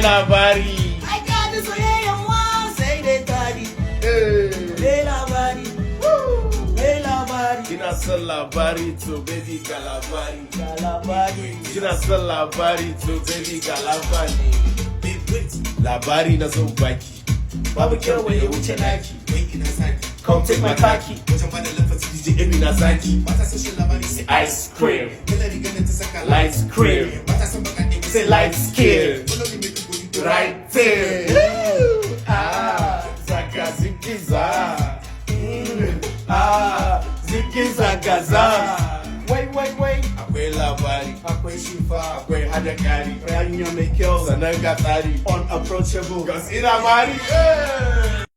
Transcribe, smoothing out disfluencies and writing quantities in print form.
labari. I got this soyayyen wa sai dai tari. Me labari, me labari. Kina son labari to baby ga labari. Ga labari. Kina son labari to baby ga labari. Labari na son baki. Babu kyau bai wuce naki. Come take my khaki. DJ Emi na zaki. Ice cream. Light cream. Say light skin. Right there. Zaka zikiza. Zikiza gaza. Wai. Akwai labari. Akwai shifa. Akwai hada kari. Hanya mai kyau. Sannan ga tsari. Unapproachable. Gas ina mari.